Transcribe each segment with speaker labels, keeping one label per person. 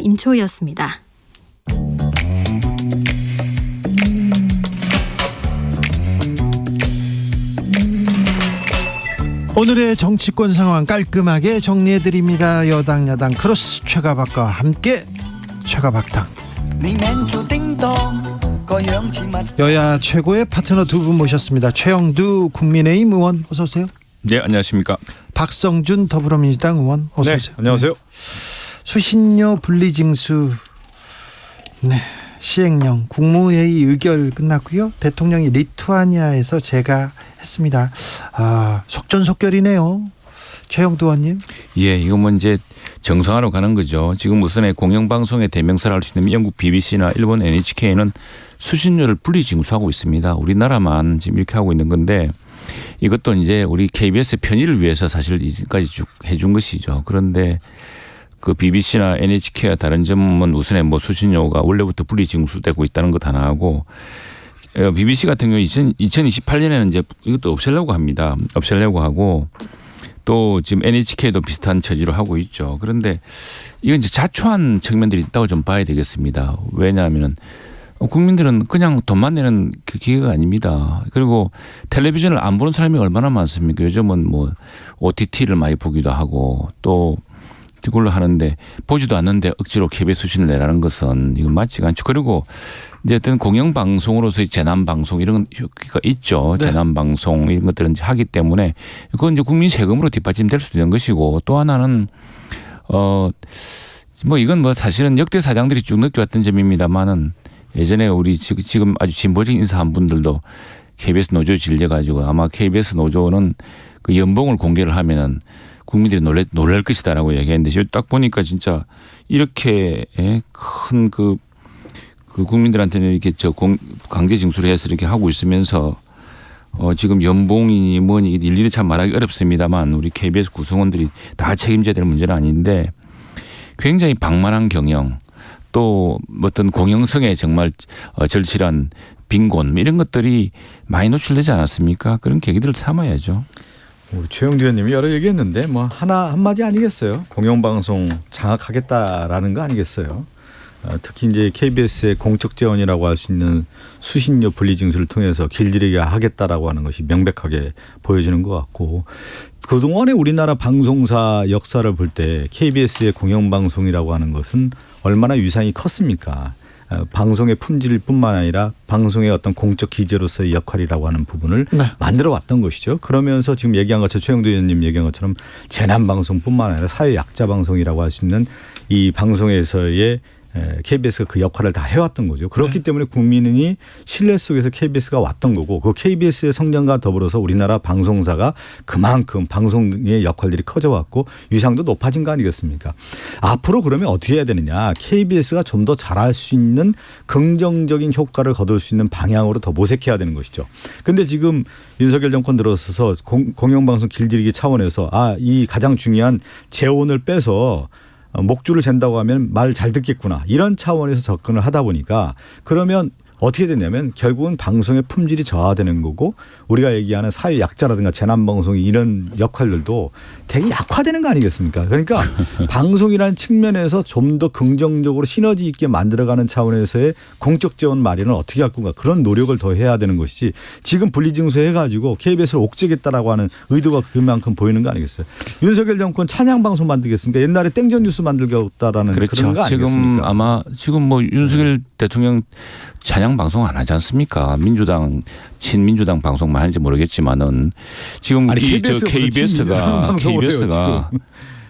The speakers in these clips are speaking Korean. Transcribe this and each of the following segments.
Speaker 1: 임초희였습니다.
Speaker 2: 오늘의 정치권 상황 깔끔하게 정리해드립니다. 여당 야당 크로스 최가박과 함께 최가박당. 여야 최고의 파트너 두 분 모셨습니다. 최영두 국민의힘 의원 어서 오세요.
Speaker 3: 네, 안녕하십니까.
Speaker 2: 박성준 더불어민주당 의원 어서
Speaker 4: 네,
Speaker 2: 오세요.
Speaker 4: 안녕하세요.
Speaker 2: 수신료 분리징수 시행령 국무회의 의결 끝났고요. 대통령이 리투아니아에서 제가했습니다. 속전속결이네요. 최영두 의원님.
Speaker 3: 예, 이거 뭐 이제 정상화로 가는 거죠. 지금 우선에 공영방송의 대명사를 할 수 있는 영국 BBC나 일본 NHK는 수신료를 분리징수하고 있습니다. 우리나라만 지금 이렇게 하고 있는 건데 이것도 이제 우리 KBS 편의를 위해서 사실 이제까지 쭉 해준 것이죠. 그런데 그 BBC나 NHK와 다른 점은 우선에 뭐 수신료가 원래부터 분리징수되고 있다는 것 하나 하고 BBC 같은 경우 2028년에는 이제 이것도 없애려고 합니다. 없애려고 하고 또 지금 NHK도 비슷한 처지로 하고 있죠. 그런데 이건 이제 자초한 측면들이 있다고 좀 봐야 되겠습니다. 왜냐하면 국민들은 그냥 돈만 내는 그 기회가 아닙니다. 그리고 텔레비전을 안 보는 사람이 얼마나 많습니까? 요즘은 뭐 OTT를 많이 보기도 하고 또 그걸로 하는데 보지도 않는데 억지로 KBS 수신을 내라는 것은 이건 맞지가 않죠. 그리고 이제 어떤 공영방송으로서의 재난방송 이런 효과가 있죠.
Speaker 2: 네.
Speaker 3: 재난방송 이런 것들은 이제 하기 때문에 그건 이제 국민 세금으로 뒷받침될 수도 있는 것이고 또 하나는 뭐 이건 뭐 사실은 역대 사장들이 쭉 느껴왔던 점입니다만은 예전에 우리 지금 아주 진보적인 인사한 분들도 KBS 노조 질려가지고 아마 KBS 노조는 그 연봉을 공개를 하면은 국민들이 놀랄 것이다라고 얘기했는데 딱 보니까 진짜 이렇게 큰 그 국민들한테는 이렇게 강제 징수를 해서 이렇게 하고 있으면서 지금 연봉이 뭐니 일일이 참 말하기 어렵습니다만 우리 KBS 구성원들이 다 책임져야 될 문제는 아닌데 굉장히 방만한 경영 또 어떤 공영성에 정말 절실한 빈곤 이런 것들이 많이 노출되지 않았습니까? 그런 계기들을 삼아야죠.
Speaker 4: 우리 최영두 의원님이 여러 얘기했는데 뭐 한마디 아니겠어요? 공영방송 장악하겠다라는 거 아니겠어요? 특히 이제 KBS의 공적 재원이라고 할 수 있는 수신료 분리징수를 통해서 길들이게 하겠다라고 하는 것이 명백하게 보여지는 것 같고 그동안의 우리나라 방송사 역사를 볼 때 KBS의 공영방송이라고 하는 것은 얼마나 위상이 컸습니까? 방송의 품질 뿐만 아니라 방송의 어떤 공적 기재로서의 역할이라고 하는 부분을 만들어 왔던 것이죠. 그러면서 지금 얘기한 것처럼 최영두 의원님 얘기한 것처럼 재난방송뿐만 아니라 사회약자방송이라고 할 수 있는 이 방송에서의 KBS가 그 역할을 다 해왔던 거죠. 그렇기 때문에 국민이 신뢰 속에서 KBS가 왔던 거고 그 KBS의 성장과 더불어서 우리나라 방송사가 그만큼 방송의 역할들이 커져왔고 위상도 높아진 거 아니겠습니까? 앞으로 그러면 어떻게 해야 되느냐. KBS가 좀 더 잘할 수 있는 긍정적인 효과를 거둘 수 있는 방향으로 더 모색해야 되는 것이죠. 그런데 지금 윤석열 정권 들어서서 공영방송 길들이기 차원에서 이 가장 중요한 재원을 빼서 목줄을 잰다고 하면 말 잘 듣겠구나 이런 차원에서 접근을 하다 보니까 그러면 어떻게 되냐면 결국은 방송의 품질이 저하되는 거고 우리가 얘기하는 사회 약자라든가 재난방송 이런 역할들도 되게 약화되는 거 아니겠습니까? 그러니까 방송이라는 측면에서 좀 더 긍정적으로 시너지 있게 만들어가는 차원에서의 공적 재원 마련을 어떻게 할 건가 그런 노력을 더 해야 되는 것이지 지금 분리징수 해가지고 KBS를 옥죄겠다라고 하는 의도가 그만큼 보이는 거 아니겠어요? 윤석열 정권 찬양방송 만들겠습니까? 옛날에 땡전 뉴스 만들겠다라는
Speaker 3: 그렇죠.
Speaker 4: 그런 거 아니겠습니까?
Speaker 3: 지금 아마 지금 뭐 윤석열 대통령 찬양 방송 안 하지 않습니까? 민주당 친민주당 방송만 하는지 모르겠지만은 지금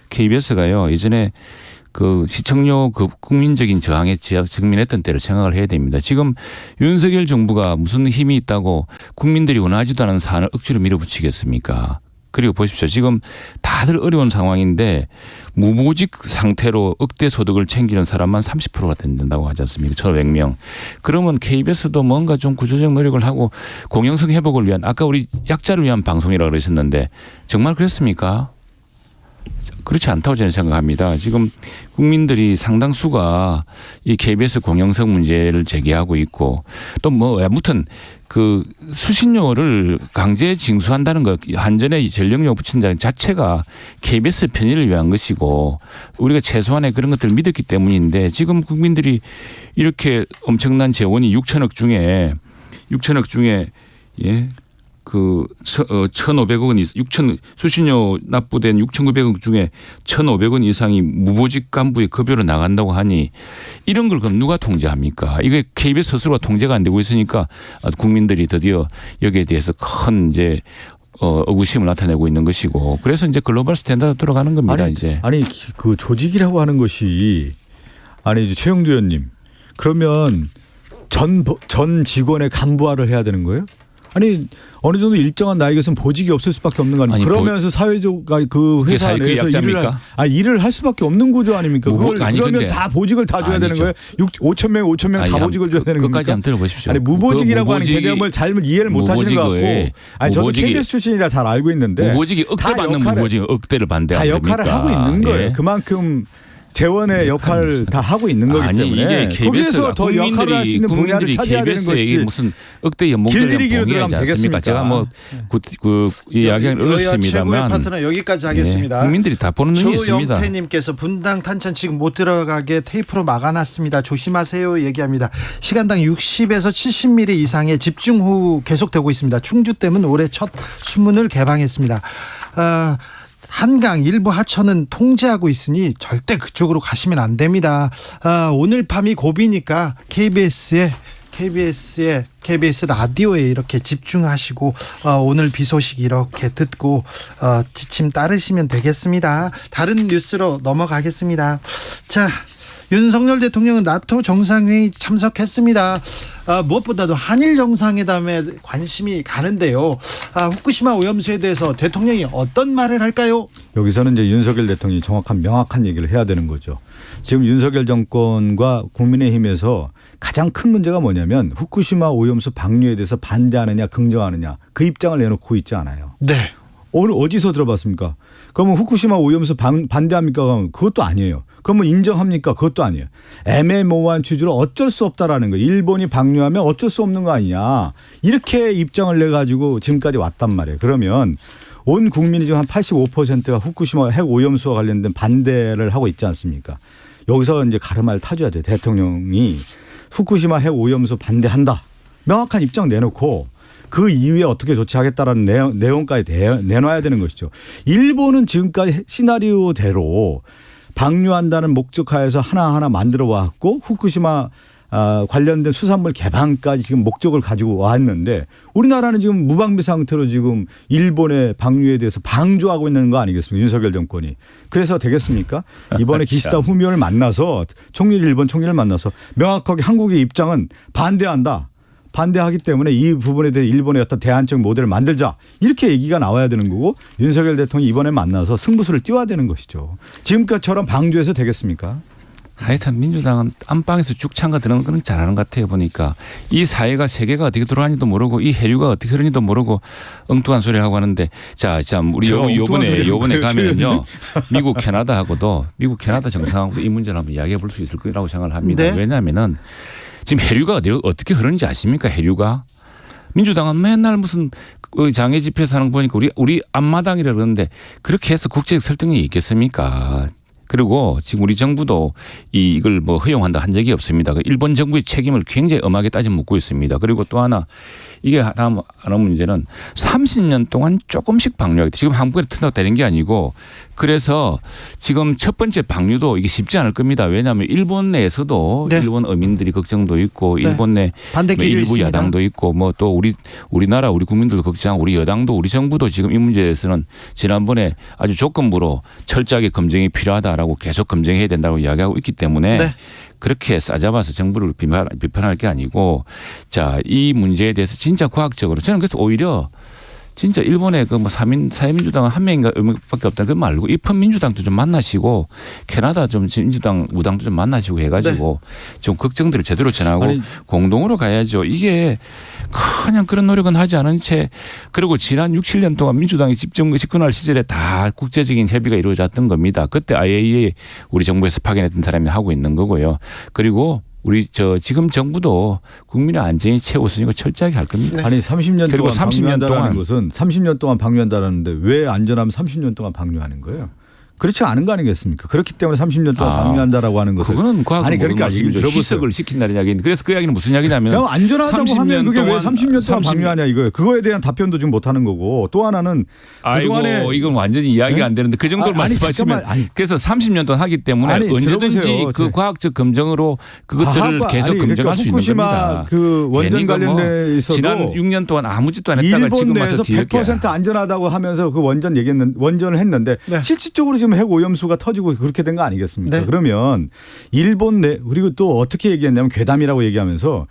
Speaker 3: KBS가요 예전에 그 시청료 그 국민적인 저항에 직면했던 때를 생각을 해야 됩니다. 지금 윤석열 정부가 무슨 힘이 있다고 국민들이 원하지도 않은 사안을 억지로 밀어붙이겠습니까? 그리고 보십시오. 지금 다들 어려운 상황인데 무보직 상태로 억대 소득을 챙기는 사람만 30%가 된다고 하지 않습니까? 1,500명. 그러면 KBS도 뭔가 좀 구조적 노력을 하고 공영성 회복을 위한 아까 우리 약자를 위한 방송이라고 그러셨는데 정말 그랬습니까? 그렇지 않다고 저는 생각합니다. 지금 국민들이 상당수가 이 KBS 공영성 문제를 제기하고 있고 또 뭐 아무튼 그 수신료를 강제 징수한다는 것, 한전에 전력료 붙인다는 자체가 KBS 편의를 위한 것이고 우리가 최소한의 그런 것들을 믿었기 때문인데 지금 국민들이 이렇게 엄청난 재원이 6천억 중에 예. 그 1,500억 원 수신료 납부된 6,900억 중에 1,500원 이상이 무보직 간부의 급여로 나간다고 하니 이런 걸 그럼 누가 통제합니까? 이게 KBS 스스로가 통제가 안 되고 있으니까 국민들이 드디어 여기에 대해서 큰 이제 의구심을 나타내고 있는 것이고 그래서 이제 글로벌 스탠다드 들어가는 겁니다. 이제.
Speaker 4: 아니 그 조직이라고 하는 것이 아니 이제 최영두 의원님 그러면 전 직원의 간부화를 해야 되는 거예요? 아니 어느 정도 일정한 나이가 있으면 보직이 없을 수밖에 없는 거 아닙니까? 그러면서 사회적 그 회사 내에서 일을 할 수밖에 없는 구조 아닙니까? 그걸 그러면 다 보직을 다 줘야 되는 거예요? 5천 명 다 보직을 줘야 되는 겁니까?
Speaker 3: 끝까지 한번 들어보십시오.
Speaker 4: 아니 무보직이라고 하는 개념을 잘못 이해를 못 하시는 것 같고 아니 저도 KBS 출신이라 잘 알고 있는데
Speaker 3: 무보직이 억대 받는 무보직 억대를 반대하는
Speaker 4: 겁니까? 다 역할을 하고 있는 거예요. 그만큼 재원의 역할을 다 하고 있는 거기 때문에
Speaker 3: 이게 KBS가
Speaker 4: 더 역할을 할 수 있는 분야를 찾아야 되는 것이
Speaker 3: 무슨 억대 연봉들을 봉해하지 않습니까? 제가 뭐 그 이야기를 얻었습니다만
Speaker 2: 최고의 파트너 여기까지 하겠습니다.
Speaker 3: 국민들이 다 보는 눈이 있습니다.
Speaker 2: 조영태님께서 분당 탄천 지금 못 들어가게 테이프로 막아놨습니다. 조심하세요 얘기합니다. 시간당 60에서 70mm 이상의 집중호우 계속되고 있습니다. 충주댐은 올해 첫 수문을 개방했습니다. 한강 일부 하천은 통제하고 있으니 절대 그쪽으로 가시면 안 됩니다. 오늘 밤이 고비니까 KBS 라디오에 이렇게 집중하시고 오늘 비 소식 이렇게 듣고 지침 따르시면 되겠습니다. 다른 뉴스로 넘어가겠습니다. 자, 윤석열 대통령은 나토 정상회의 참석했습니다. 무엇보다도 한일 정상회담에 관심이 가는데요. 후쿠시마 오염수에 대해서 대통령이 어떤 말을 할까요?
Speaker 4: 여기서는 이제 윤석열 대통령이 명확한 얘기를 해야 되는 거죠. 지금 윤석열 정권과 국민의힘에서 가장 큰 문제가 뭐냐면 후쿠시마 오염수 방류에 대해서 반대하느냐 긍정하느냐 그 입장을 내놓고 있지 않아요.
Speaker 2: 네.
Speaker 4: 오늘 어디서 들어봤습니까? 그러면 후쿠시마 오염수 반대합니까? 그것도 아니에요. 그러면 인정합니까? 그것도 아니에요. 애매모호한 취지로 어쩔 수 없다라는 거예요. 일본이 방류하면 어쩔 수 없는 거 아니냐. 이렇게 입장을 내가지고 지금까지 왔단 말이에요. 그러면 온 국민이 지금 한 85%가 후쿠시마 핵 오염수와 관련된 반대를 하고 있지 않습니까? 여기서 이제 가르마를 타줘야 돼요. 대통령이 후쿠시마 핵 오염수 반대한다. 명확한 입장 내놓고 그 이후에 어떻게 조치하겠다라는 내용까지 내놔야 되는 것이죠. 일본은 지금까지 시나리오대로 방류한다는 목적하에서 하나하나 만들어 왔고 후쿠시마 관련된 수산물 개방까지 지금 목적을 가지고 왔는데 우리나라는 지금 무방비 상태로 지금 일본의 방류에 대해서 방조하고 있는 거 아니겠습니까? 윤석열 정권이. 그래서 되겠습니까? 이번에 기시다 후미오를 만나서 일본 총리를 만나서 명확하게 한국의 입장은 반대하기 때문에 이 부분에 대해 일본의 어떤 대안적 모델을 만들자. 이렇게 얘기가 나와야 되는 거고 윤석열 대통령이 이번에 만나서 승부수를 띄워야 되는 것이죠. 지금까지처럼 방조해서 되겠습니까?
Speaker 3: 하여튼 민주당은 안방에서 쭉 참가 드는 건 잘하는 것 같아요. 보니까 이 사회가 세계가 어떻게 돌아가는지도 모르고 이 해류가 어떻게 흐르는지도 모르고 엉뚱한 소리 하고 하는데 자 우리 요번에 가면은요 미국 캐나다 정상하고도 이 문제를 한번 이야기해 볼 수 있을 거라고 생각을 합니다.
Speaker 2: 네.
Speaker 3: 왜냐하면은 지금 해류가 어떻게 흐르는지 아십니까? 해류가 민주당은 맨날 무슨 장애 집회에서 하는 거 보니까 우리 앞마당이라 그러는데 그렇게 해서 국제적 설득력이 있겠습니까? 그리고 지금 우리 정부도 이걸 뭐 허용한다 한 적이 없습니다. 일본 정부의 책임을 굉장히 엄하게 따져 묻고 있습니다. 그리고 또 하나 이게 다음 하나 문제는 30년 동안 조금씩 방류하게 지금 한국에 튼다고 되는 게 아니고 그래서 지금 첫 번째 방류도 이게 쉽지 않을 겁니다. 왜냐하면 일본 내에서도
Speaker 2: 네.
Speaker 3: 일본 어민들이 걱정도 있고
Speaker 2: 네.
Speaker 3: 일본 내
Speaker 2: 반대기류
Speaker 3: 일부
Speaker 2: 있습니다.
Speaker 3: 야당도 있고 뭐 또 우리나라 우리 국민들도 걱정하고 우리 여당도 우리 정부도 지금 이 문제에 대해서는 지난번에 아주 조건부로 철저하게 검증이 필요하다라고 계속 검증해야 된다고 이야기하고 있기 때문에
Speaker 2: 네.
Speaker 3: 그렇게 싸잡아서 정부를 비판할 게 아니고 자, 이 문제에 대해서 진짜 과학적으로 저는 그래서 오히려 진짜 일본의 그 뭐 사회민주당은 한 명인가 밖에 없다. 그거 말고 입헌 민주당도 좀 만나시고 캐나다 좀 민주당 무당도 좀 만나시고 해가지고 좀 걱정들을 제대로 전하고 공동으로 가야죠. 이게 그냥 그런 노력은 하지 않은 채 그리고 지난 6, 7년 동안 민주당이 집권할 시절에 다 국제적인 협의가 이루어졌던 겁니다. 그때 IAEA 우리 정부에서 파견했던 사람이 하고 있는 거고요. 그리고 우리 지금 정부도 국민의 안전이 최우선이고 철저하게 할 겁니다.
Speaker 4: 아니 30년
Speaker 3: 그리고
Speaker 4: 동안
Speaker 3: 30년
Speaker 4: 방류한다는
Speaker 3: 동안
Speaker 4: 것은 30년 동안 방류한다는데 왜 안전하면 30년 동안 방류하는 거예요? 그렇지 않은 거 아니겠습니까? 그렇기 때문에 30년 동안 방류한다라고 하는 것은
Speaker 3: 그거는 과학은
Speaker 4: 아니 그러니까 얘기를 들어보세요.
Speaker 3: 희석을 시킨다는 이야기인데 그래서 그 이야기는 무슨 이야기냐면
Speaker 4: 그럼 안전하다고 하면 그게 왜 30년 동안
Speaker 3: 30
Speaker 4: 방류하냐 이거예요. 그거에 대한 답변도 지금 못 하는 거고 또 하나는 그동안에
Speaker 3: 아이고 이건 완전히 이야기가
Speaker 4: 네?
Speaker 3: 안 되는데 그 정도로
Speaker 4: 아니,
Speaker 3: 말씀하시면
Speaker 4: 잠깐만. 아니.
Speaker 3: 그래서 30년 동안 하기 때문에
Speaker 4: 아니,
Speaker 3: 언제든지
Speaker 4: 들어보세요.
Speaker 3: 그 과학적 검증으로 그것들을 계속
Speaker 4: 아니,
Speaker 3: 검증할
Speaker 4: 그러니까
Speaker 3: 수 있는
Speaker 4: 후쿠시마
Speaker 3: 겁니다.
Speaker 4: 그 원전
Speaker 3: 괜히
Speaker 4: 관련돼 있어도
Speaker 3: 지난 6년 동안 아무 짓도 안 했다가
Speaker 4: 일본
Speaker 3: 지금 와서
Speaker 4: 내에서
Speaker 3: 뒤늦게
Speaker 4: 100% 안전하다고 하면서 그 원전을 했는데
Speaker 2: 네.
Speaker 4: 실질적으로 지금 핵 오염수가 터지고 그렇게 된 거 아니겠습니까?
Speaker 2: 네.
Speaker 4: 그러면 일본 내 그리고 또 어떻게 얘기했냐면 괴담이라고 얘기하면서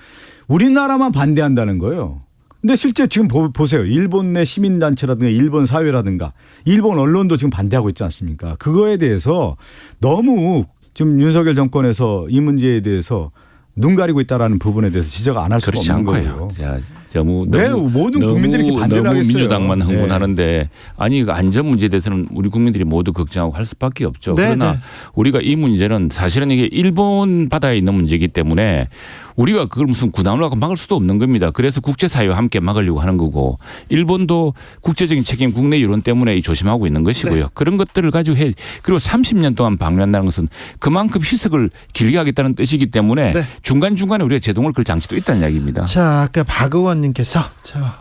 Speaker 4: 우리나라만 반대한다는 거예요. 근데 실제 지금 보세요. 일본 내 시민단체라든가 일본 사회라든가 일본 언론도 지금 반대하고 있지 않습니까? 그거에 대해서 너무 지금 윤석열 정권에서 이 문제에 대해서 눈 가리고 있다라는 부분에 대해서 지적 안 할 수가
Speaker 3: 그렇지
Speaker 4: 없는
Speaker 3: 않고요.
Speaker 4: 거예요.
Speaker 3: 자, 너무
Speaker 4: 왜 모든 국민들이 이렇게 반대를
Speaker 3: 너무
Speaker 4: 하겠어요?
Speaker 3: 민주당만
Speaker 4: 네.
Speaker 3: 흥분하는데 아니 그 안전 문제에 대해서는 우리 국민들이 모두 걱정하고 할 수밖에 없죠.
Speaker 2: 네,
Speaker 3: 그러나
Speaker 2: 네.
Speaker 3: 우리가 이 문제는 사실은 이게 일본 바다에 있는 문제이기 때문에 우리가 그걸 무슨 구남을 하고 막을 수도 없는 겁니다. 그래서 국제사회와 함께 막으려고 하는 거고 일본도 국제적인 책임 국내 여론 때문에 조심하고 있는 것이고요.
Speaker 2: 네.
Speaker 3: 그런 것들을 가지고 그리고 30년 동안 방류한다는 것은 그만큼 희석을 길게 하겠다는 뜻이기 때문에
Speaker 2: 네.
Speaker 3: 중간중간에 우리가 제동을 걸 장치도 있다는 이야기입니다.
Speaker 2: 자, 아까 박 의원님께서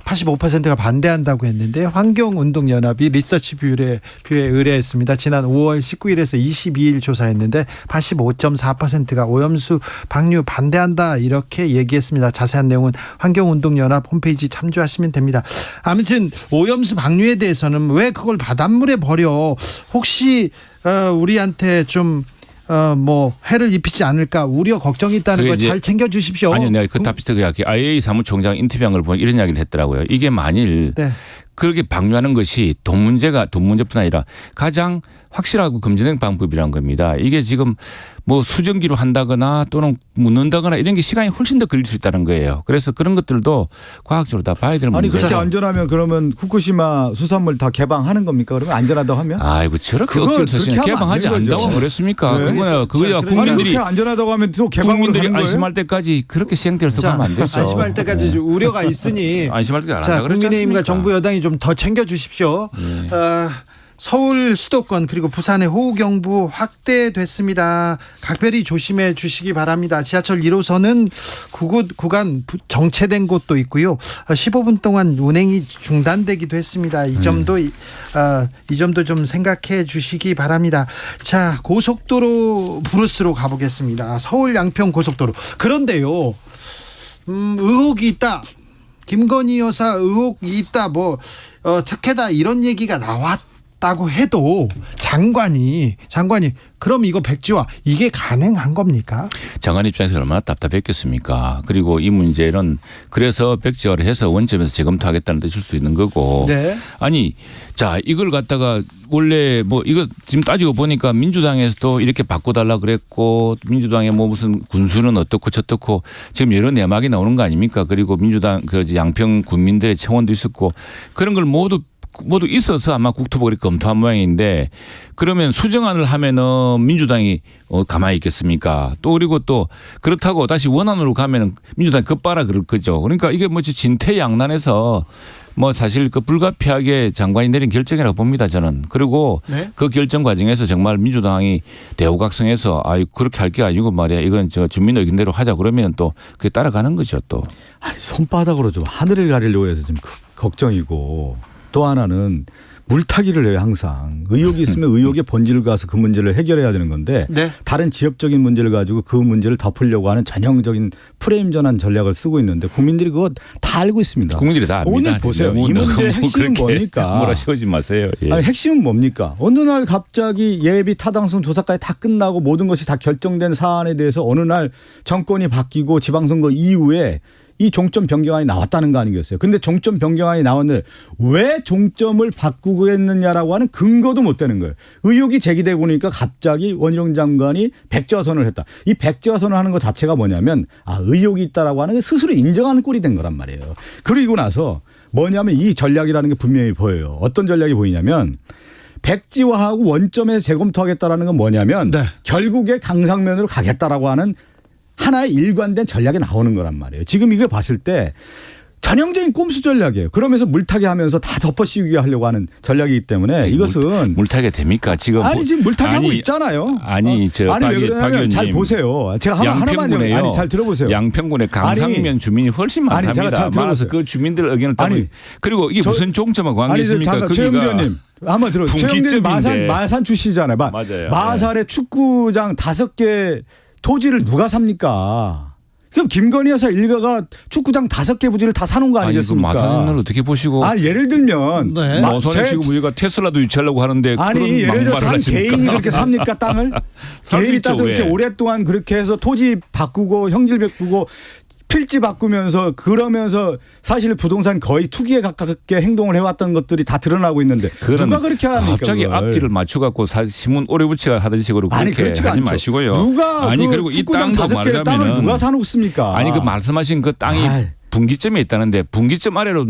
Speaker 2: 85%가 반대한다고 했는데 환경운동연합이 리서치 뷰에 의뢰했습니다. 지난 5월 19일에서 22일 조사했는데 85.4%가 오염수 방류 반대한다 이렇게 얘기했습니다. 자세한 내용은 환경운동연합 홈페이지 참조하시면 됩니다. 아무튼 오염수 방류에 대해서는 왜 그걸 바닷물에 버려 혹시 우리한테 좀 해를 입히지 않을까 우려 걱정이 있다는 거 잘 챙겨 주십시오.
Speaker 3: 아니요, 내가 그 답변 IAEA 사무총장 인터뷰한 걸 보면 이런 이야기를 했더라고요. 이게 만일
Speaker 2: 네.
Speaker 3: 그렇게 방류하는 것이 돈 문제뿐 아니라 가장 확실하고 검증된 방법이라는 겁니다. 이게 지금 뭐 수증기로 한다거나 또는 묻는다거나 이런 게 시간이 훨씬 더 걸릴 수 있다는 거예요. 그래서 그런 것들도 과학적으로 다 봐야 되는
Speaker 4: 아니
Speaker 3: 문제죠.
Speaker 4: 그렇게 안전하면 그러면 후쿠시마 수산물 다 개방하는 겁니까? 그러면 안전하다고 하면?
Speaker 3: 아이고 저렇게
Speaker 4: 그걸
Speaker 3: 억지로 쓰시냐.
Speaker 4: 그렇게 하면
Speaker 3: 개방하지
Speaker 4: 안 되는
Speaker 3: 않다고
Speaker 4: 거죠.
Speaker 3: 그랬습니까?
Speaker 4: 네.
Speaker 3: 그거야
Speaker 2: 그래서
Speaker 3: 국민들이
Speaker 4: 그렇게 안전하다고 하면 또 개방으로
Speaker 3: 국민들이
Speaker 4: 가는 거예요?
Speaker 3: 안심할 때까지 그렇게 시행될 수가 하면 안 되죠.
Speaker 2: 안심할 때까지 좀 우려가 있으니
Speaker 3: 안심할 때까지 안
Speaker 2: 자,
Speaker 3: 한다 그랬지
Speaker 2: 국민의힘과
Speaker 3: 않습니까?
Speaker 2: 정부 여당이 좀 더 챙겨 주십시오. 서울 수도권 그리고 부산의 호우경보 확대됐습니다. 각별히 조심해 주시기 바랍니다. 지하철 1호선은 구간 정체된 곳도 있고요. 15분 동안 운행이 중단되기도 했습니다. 이 점도 좀 생각해 주시기 바랍니다. 자, 고속도로 브루스로 가보겠습니다. 서울 양평 고속도로. 그런데요, 의혹이 있다. 김건희 여사 의혹이 있다. 특혜다 이런 얘기가 나왔다고 해도 장관이 그럼 이거 백지화 이게 가능한 겁니까?
Speaker 3: 장관 입장에서 얼마나 답답했겠습니까? 그리고 이 문제는 그래서 백지화를 해서 원점에서 재검토하겠다는 뜻일 수 있는 거고.
Speaker 2: 네.
Speaker 3: 아니, 자, 이걸 갖다가 원래 이거 지금 따지고 보니까 민주당에서도 이렇게 바꿔달라 그랬고 민주당의 무슨 군수는 어떻고 저떻고 지금 여러 내막이 나오는 거 아닙니까? 그리고 민주당 양평 군민들의 청원도 있었고 그런 걸 모두 있어서 아마 국토부가 이렇게 검토한 모양인데 그러면 수정안을 하면은 민주당이 가만히 있겠습니까? 또 그리고 또 그렇다고 다시 원안으로 가면은 민주당이 급봐라 그럴 거죠. 그러니까 이게 진퇴양난해서 사실 그 불가피하게 장관이 내린 결정이라고 봅니다 저는. 그리고
Speaker 2: 네?
Speaker 3: 그 결정 과정에서 정말 민주당이 대우각성해서 그렇게 할 게 아니고 말이야 이건 주민 의견대로 하자 그러면 또 그게 따라가는 거죠 또.
Speaker 4: 아니, 손바닥으로 좀 하늘을 가리려고 해서 좀 걱정이고 또 하나는 물타기를 해요 항상. 의혹이 있으면 의혹의 본질을 가서 그 문제를 해결해야 되는 건데
Speaker 2: 네.
Speaker 4: 다른 지역적인 문제를 가지고 그 문제를 덮으려고 하는 전형적인 프레임 전환 전략을 쓰고 있는데 국민들이 그거 다 알고 있습니다.
Speaker 3: 국민들이 다 압니다.
Speaker 4: 오늘 보세요. 이 문제의 핵심은 뭡니까?
Speaker 3: 몰아씌우지 마세요. 예.
Speaker 4: 아니, 핵심은 뭡니까? 어느 날 갑자기 예비 타당성 조사까지 다 끝나고 모든 것이 다 결정된 사안에 대해서 어느 날 정권이 바뀌고 지방선거 이후에 이 종점 변경안이 나왔다는 거 아니겠어요? 근데 종점 변경안이 나왔는데 왜 종점을 바꾸고 했느냐라고 하는 근거도 못 되는 거예요. 의혹이 제기되고 보니까 갑자기 원희룡 장관이 백지화선을 했다. 이 백지화선을 하는 것 자체가 뭐냐면 의혹이 있다라고 하는 게 스스로 인정하는 꼴이 된 거란 말이에요. 그리고 나서 뭐냐면 이 전략이라는 게 분명히 보여요. 어떤 전략이 보이냐면 백지화하고 원점에서 재검토하겠다라는 건 뭐냐면
Speaker 2: 네.
Speaker 4: 결국에 강상면으로 가겠다라고 하는 하나의 일관된 전략이 나오는 거란 말이에요. 지금 이거 봤을 때 전형적인 꼼수 전략이에요. 그러면서 물타기 하면서 다 덮어씌우게 하려고 하는 전략이기 때문에 이것은
Speaker 3: 물타기 됩니까? 지금
Speaker 4: 아니 지금 물타기 하고 있잖아요.
Speaker 3: 아니
Speaker 4: 왜 그러냐면 잘 보세요. 제가 하나만요. 아니 잘 들어보세요.
Speaker 3: 양평군의 강상면 주민이 훨씬 많답니다.
Speaker 4: 제가 잘
Speaker 3: 많아서 그 주민들 의견을 따로 그리고 이게 무슨 종점하고 관계 있습니까?
Speaker 4: 최영두 의원님 한번 들어보세요. 최영두 의원님 마산 출신이잖아요.
Speaker 3: 맞아요.
Speaker 4: 마산에 축구장 5개 토지를 누가 삽니까? 그럼 김건희 여사 일가가 축구장 5개 부지를 다 사놓은 거 아니겠습니까?
Speaker 3: 아니, 마산을 어떻게 보시고?
Speaker 4: 예를 들면
Speaker 3: 마산에 지금 우리가 테슬라도 유치하려고 하는데
Speaker 4: 예를 들어 산 개인이 그렇게 삽니까 땅을? 개인이 따서 그렇게 오랫동안 그렇게 해서 토지 바꾸고 형질 바꾸고 필지 바꾸면서 그러면서 사실 부동산 거의 투기에 가깝게 행동을 해왔던 것들이 다 드러나고 있는데 누가 그렇게 합니까?
Speaker 3: 갑자기
Speaker 4: 그걸.
Speaker 3: 앞뒤를 맞춰갖고 신문 오래붙이가 하던 식으로 그렇게 하지
Speaker 4: 않죠.
Speaker 3: 마시고요.
Speaker 4: 누가
Speaker 3: 그리고 이 땅도
Speaker 4: 5개의 땅을 누가 사놓습니까?
Speaker 3: 그 말씀하신 그 땅이 분기점에 있다는데 분기점 아래로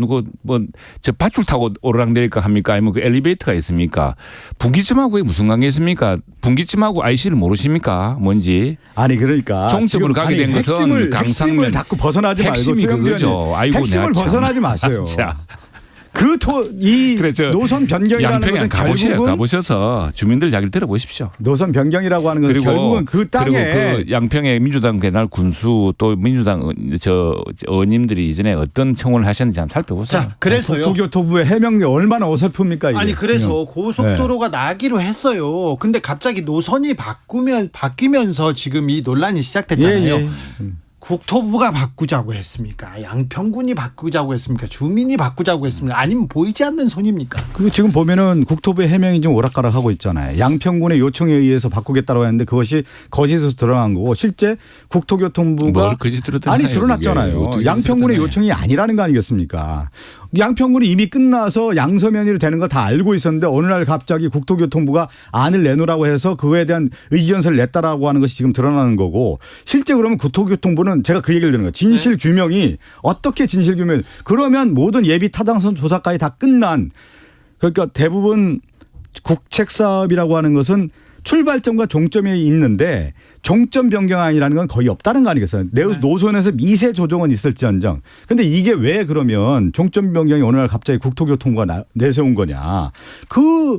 Speaker 3: 저 밧줄 타고 오르락내릴까 합니까? 아니면 그 엘리베이터가 있습니까? 분기점하고 그게 무슨 관계 있습니까? 분기점하고 IC를 모르십니까? 뭔지.
Speaker 4: 그러니까
Speaker 3: 종점으로 가게 된 것은
Speaker 4: 핵심을 자꾸 벗어나지 말고
Speaker 3: 핵심이 그거죠.
Speaker 4: 핵심을 벗어나지 마세요. 노선 변경이라는 것은 결국은
Speaker 3: 가보셔서 주민들 이야기를 들어보십시오.
Speaker 4: 노선 변경이라고 하는 건 결국은 그 땅에
Speaker 3: 그리고 그 양평의 민주당 개날 군수 또 민주당 의원님들이 이전에 어떤 청원을 하셨는지 한번 살펴보세요.
Speaker 2: 자, 그래서요.
Speaker 4: 국토교토부의 해명이 얼마나 어설픕니까? 이게.
Speaker 2: 그래서 고속도로가 나기로 했어요. 근데 갑자기 노선이 바뀌면서 지금 이 논란이 시작됐잖아요. 국토부가 바꾸자고 했습니까? 양평군이 바꾸자고 했습니까? 주민이 바꾸자고 했습니까? 아니면 보이지 않는 손입니까?
Speaker 4: 그리고 지금 보면은 국토부의 해명이 좀 오락가락하고 있잖아요. 양평군의 요청에 의해서 바꾸겠다고 했는데 그것이 거짓으로 드러난 거고 실제 국토교통부가 드러났잖아요. 양평군의 요청이 아니라는 거 아니겠습니까? 양평군이 이미 끝나서 양서면이 되는 거 다 알고 있었는데 어느 날 갑자기 국토교통부가 안을 내놓으라고 해서 그거에 대한 의견서를 냈다라고 하는 것이 지금 드러나는 거고 실제 그러면 국토교통부는 제가 그 얘기를 드는 거예요. 진실 규명이 어떻게 진실 규명 그러면 모든 예비 타당성 조사까지 다 끝난 그러니까 대부분 국책 사업이라고 하는 것은 출발점과 종점이 있는데 종점 변경안이라는 건 거의 없다는 거 아니겠어요? 노선에서 미세 조정은 있을지언정. 근데 이게 왜 그러면 종점 변경이 어느 날 갑자기 국토교통부가 내세운 거냐. 그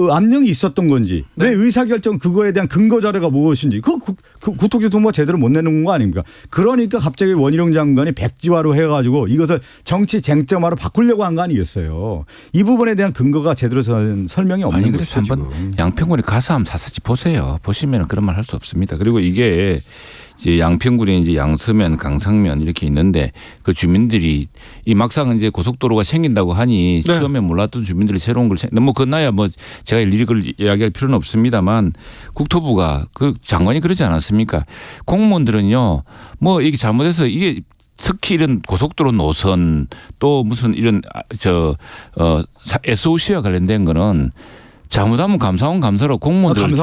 Speaker 4: 압력이 있었던 건지 왜 의사결정 그거에 대한 근거 자료가 무엇인지 그 국토교통부가 제대로 못 내놓은 거 아닙니까? 그러니까 갑자기 원희룡 장관이 백지화로 해가지고 이것을 정치 쟁점화로 바꾸려고 한 거 아니겠어요? 이 부분에 대한 근거가 제대로 설명이 없는 거죠.
Speaker 3: 그래서 한번 양평군에 가서 한번 사사지 보세요. 보시면 그런 말 할 수 없습니다. 그리고 이게 이제 양평군에 이제 양서면, 강상면 이렇게 있는데 그 주민들이 이 막상 이제 고속도로가 생긴다고 하니 처음에 몰랐던 주민들이 새로운 걸 그나야 제가 일일이 그걸 이야기할 필요는 없습니다만 국토부가 그 장관이 그러지 않았습니까? 공무원들은요 이게 잘못해서 이게 특히 이런 고속도로 노선 또 무슨 이런 SOC와 관련된 거는 잘못하면 감사원 감사로 공무원들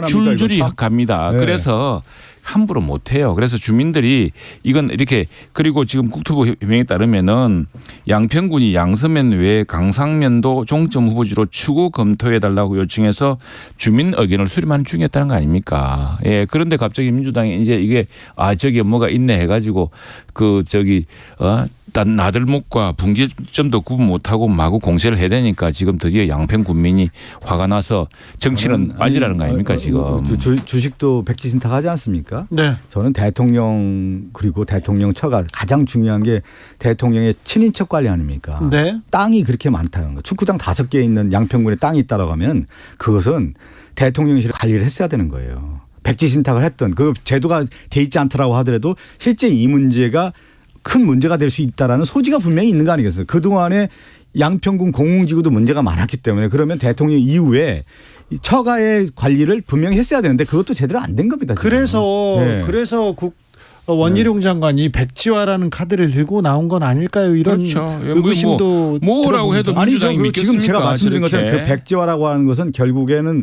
Speaker 3: 줄줄이 갑니다. 그래서 함부로 못해요. 그래서 주민들이 이건 이렇게 그리고 지금 국토부 해명에 따르면은 양평군이 양서면 외에 강상면도 종점 후보지로 추구 검토해달라고 요청해서 주민 의견을 수렴하는 중이었다는 거 아닙니까? 그런데 갑자기 민주당이 이제 이게 저기 뭐가 있네 해가지고 나들목과 분기점도 구분 못하고 마구 공세를 해야 되니까 지금 드디어 양평 군민이 화가 나서 정치는 빠지라는 거 아닙니까 지금.
Speaker 4: 주식도 백지신탁하지 않습니까?
Speaker 2: 네.
Speaker 4: 저는 대통령 그리고 대통령 처가 가장 중요한 게 대통령의 친인척 관리 아닙니까?
Speaker 2: 네.
Speaker 4: 땅이 그렇게 많다는 거. 축구장 5개 있는 양평군에 땅이 있다라고 하면 그것은 대통령실이 관리를 했어야 되는 거예요. 백지신탁을 했던 그 제도가 돼 있지 않더라고 하더라도 실제 이 문제가 큰 문제가 될 수 있다라는 소지가 분명히 있는 거 아니겠어요? 그동안에 양평군 공공지구도 문제가 많았기 때문에 그러면 대통령 이후에 처가의 관리를 분명히 했어야 되는데 그것도 제대로 안 된 겁니다. 지금.
Speaker 2: 그래서 원희룡 장관이 백지화라는 카드를 들고 나온 건 아닐까요? 이런 의구심도
Speaker 3: 뭐라고 해도 민주당이 믿겠습니까?
Speaker 4: 지금 제가 말씀드린 것처럼 그 백지화라고 하는 것은 결국에는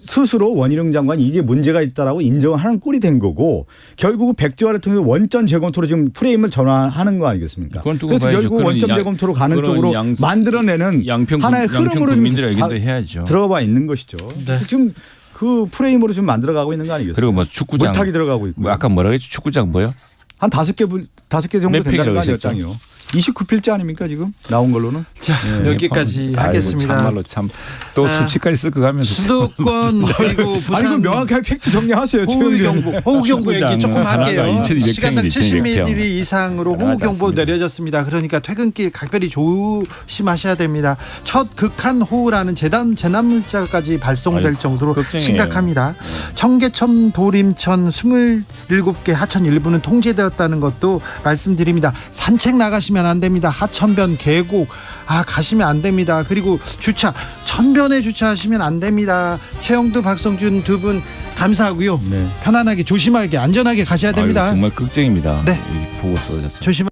Speaker 4: 스스로 원희룡 장관이 이게 문제가 있다라고 인정하는 꼴이 된 거고 결국 백지화를 통해서 원점 재검토로 지금 프레임을 전환하는 거 아니겠습니까?
Speaker 2: 그래서 결국 원점 재검토로 가는 쪽으로 만들어내는 하나의 흐름으로
Speaker 3: 국민들의 의견도 해야죠.
Speaker 4: 들어가 있는 것이죠.
Speaker 2: 네.
Speaker 4: 지금 그 프레임으로 지금 만들어가고 있는 거 아니겠어요?
Speaker 3: 그리고 뭐 축구장
Speaker 4: 물타기 들어가고 있고.
Speaker 3: 뭐 아까 뭐라고 했지? 축구장 뭐요?
Speaker 4: 한 5개 정도
Speaker 3: 몇
Speaker 4: 된다는 거
Speaker 3: 평이라고
Speaker 4: 아니에요,
Speaker 3: 했었죠?
Speaker 4: 땅이요. 29필지 아닙니까 지금 나온 걸로는?
Speaker 2: 자, 여기까지
Speaker 3: 아이고,
Speaker 2: 하겠습니다.
Speaker 3: 참말로 참 또 수치까지 섞어 가면서
Speaker 2: 수도권 그리고 부산
Speaker 4: 아니 그 명확하게 팩트 정리하세요.
Speaker 2: 호우경보 얘기 조금
Speaker 3: 하나가
Speaker 2: 할게요.
Speaker 3: 2200
Speaker 2: 시간당
Speaker 3: 평이지, 2200 평.
Speaker 2: 70mm 이상으로
Speaker 3: 나가지
Speaker 2: 호우경보
Speaker 3: 않습니다.
Speaker 2: 내려졌습니다. 그러니까 퇴근길 각별히 조심하셔야 됩니다. 첫 극한 호우라는 재난문자까지 발송될
Speaker 3: 아유,
Speaker 2: 정도로
Speaker 3: 걱정이에요.
Speaker 2: 심각합니다. 청계천, 도림천 27개 하천 일부는 통제되었다는 것도 말씀드립니다. 산책 나가시면 안 됩니다. 하천변, 계곡 가시면 안 됩니다. 그리고 주차 천변에 주차하시면 안 됩니다. 최영두, 박성준 두 분 감사하고요.
Speaker 4: 네.
Speaker 2: 편안하게 조심하게 안전하게 가셔야 됩니다.
Speaker 3: 아이고, 정말 걱정입니다.
Speaker 2: 네.
Speaker 3: 이 보고서
Speaker 2: 조심.